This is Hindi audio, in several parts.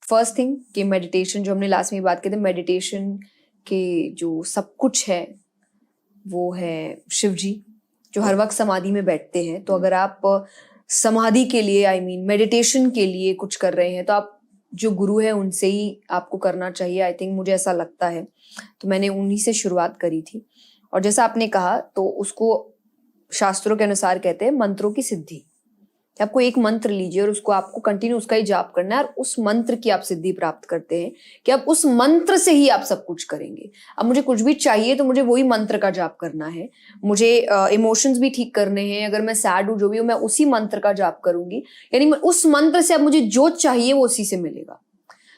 फर्स्ट थिंग कि मेडिटेशन, जो हमने लास्ट में बात की थी, मेडिटेशन के जो सब कुछ है वो है शिव जी, जो हर वक्त समाधि में बैठते हैं। तो अगर आप समाधि के लिए मेडिटेशन के लिए कुछ कर रहे हैं तो आप जो गुरु है उनसे ही आपको करना चाहिए। आई थिंक मुझे ऐसा लगता है, तो मैंने उन्हीं से शुरुआत करी थी। और जैसा आपने कहा, तो उसको शास्त्रों के अनुसार कहते हैं मंत्रों की सिद्धि। आपको एक मंत्र लीजिए और उसको आपको कंटिन्यू उसका ही जाप करना है, और उस मंत्र की आप सिद्धि प्राप्त करते हैं कि अब उस मंत्र से ही आप सब कुछ करेंगे। अब मुझे कुछ भी चाहिए तो मुझे वही मंत्र का जाप करना है, मुझे इमोशंस भी ठीक करने हैं, अगर मैं सैड हूं जो भी हूं मैं उसी मंत्र का जाप करूंगी, यानी उस मंत्र से अब मुझे जो चाहिए वो उसी से मिलेगा।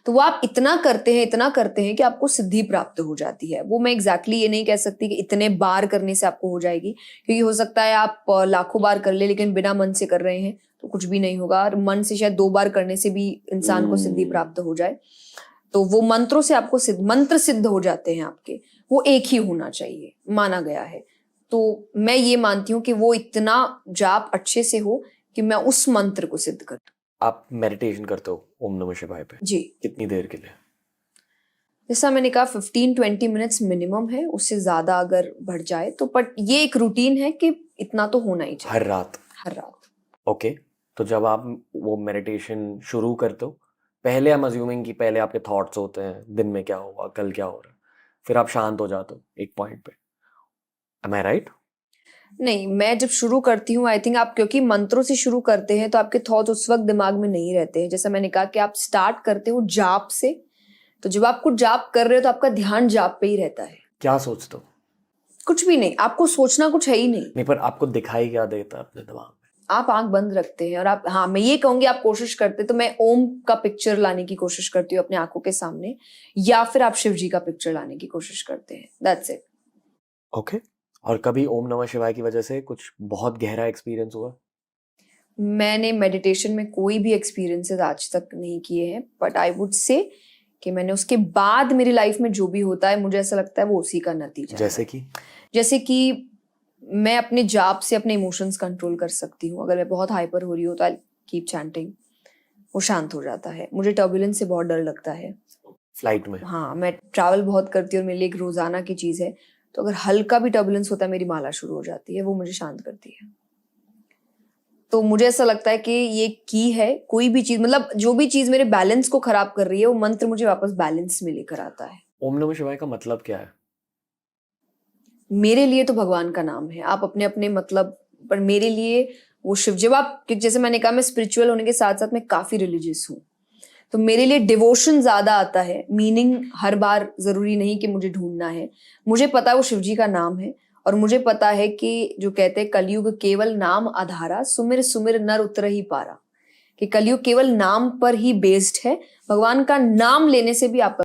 तो वो आप इतना करते हैं कि आपको सिद्धि प्राप्त हो जाती है। वो मैं एग्जैक्टली ये नहीं कह सकती कि इतने बार करने से आपको हो जाएगी, क्योंकि हो सकता है आप लाखों बार कर ले लेकिन बिना मन से कर रहे हैं तो कुछ भी नहीं होगा, और मन से शायद 2 बार करने से भी इंसान को सिद्धि प्राप्त हो जाए। तो वो मंत्रों से आपको मंत्र सिद्ध हो जाते हैं आपके, वो एक ही होना चाहिए माना गया है। तो मैं ये मानती हूँ कि वो इतना जाप अच्छे से हो कि मैं उस मंत्र को सिद्ध कर। आप मेडिटेशन करते हो ओम नमः शिवाय पे? जी। कितनी देर के लिए? जैसा मैंने कहा 15-20 मिनट्स मिनिमम है, उससे ज्यादा अगर बढ़ जाए तो, बट ये एक रूटीन है कि इतना तो होना ही चाहिए। हर रात? हर रात। ओके। तो जब आप वो मेडिटेशन शुरू करते हो, पहले हम अज्यूमिंग कि पहले आपके थॉट्स होते हैं दिन में क्या हुआ, कल क्या हो रहा है, फिर आप शांत हो जाते हो एक पॉइंट पे, एम आई राइट? नहीं, मैं जब शुरू करती हूँ, आई थिंक आप क्योंकि मंत्रों से शुरू करते हैं तो आपके थॉट उस वक्त दिमाग में नहीं रहते हैं। जैसा मैंने कहा कि आप स्टार्ट करते हो जाप से, तो जब आप कुछ जाप कर रहे हो तो आपका ध्यान जाप पे ही रहता है। क्या सोचते हो? कुछ भी नहीं, आपको सोचना कुछ है ही नहीं। पर आपको दिखाई क्या देता है अपने दिमाग में? आप आंख बंद रखते हैं और आप, हाँ मैं ये कहूंगी आप कोशिश करते, तो मैं ओम का पिक्चर लाने की कोशिश करती हूँ अपने आंखों के सामने, या फिर आप शिव जी का पिक्चर लाने की कोशिश करते हैं। That's it. ओके। और कभी ओम नमः शिवाय की वजह से कुछ बहुत गहरा एक्सपीरियंस हुआ? मैंने मेडिटेशन में कोई भी एक्सपीरियंसेस आज तक नहीं किए हैं, बट आई वुड से कि मैंने उसके बाद मेरी लाइफ में जो भी होता है मुझे ऐसा लगता है वो उसी का नतीजा है। जैसे कि मैं अपने जाप से अपने इमोशंस कंट्रोल कर सकती हूँ। अगर मैं बहुत हाइपर हो रही हूँ तो आई कीप चैंटिंग, वो शांत हो जाता है। मुझे टर्बुलेंस से बहुत डर लगता है फ्लाइट में। हाँ, मैं ट्रैवल बहुत करती हूँ और मेरे लिए एक रोजाना की चीज है, तो अगर हल्का भी टर्बुलेंस होता है मेरी माला शुरू हो जाती है, वो मुझे शांत करती है। तो मुझे ऐसा लगता है कि ये की है, कोई भी चीज, मतलब जो भी चीज मेरे बैलेंस को खराब कर रही है वो मंत्र मुझे वापस बैलेंस में लेकर आता है। ओम नमः शिवाय का मतलब क्या है? मेरे लिए तो भगवान का नाम है, आप अपने अपने मतलब, पर मेरे लिए वो शिव, जब आप, जैसे मैंने कहा मैं स्पिरिचुअल होने के साथ साथ मैं काफी रिलीजियस हूँ, तो मेरे लिए डिवोशन ज्यादा आता है। मीनिंग हर बार जरूरी नहीं कि मुझे ढूंढना है, मुझे पता है वो शिव जी का नाम है, और मुझे पता है कि जो कहते हैं कलयुग केवल नाम आधारा, सुमिर सुमिर नर उतर ही पारा, कि कलयुग केवल नाम पर ही बेस्ड है। भगवान का नाम लेने से भी आपका